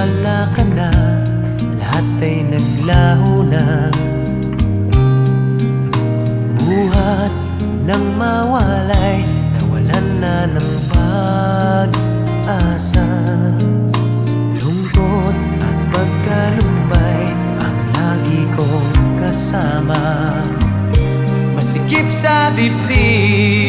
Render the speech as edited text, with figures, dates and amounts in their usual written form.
wala ka na, lahat ay naglaho na. Buhat ng mawalay, nawalan na ng pag-asa. Lungkot at pagkalumbay ang lagi kong kasama. Masikip sa dibdib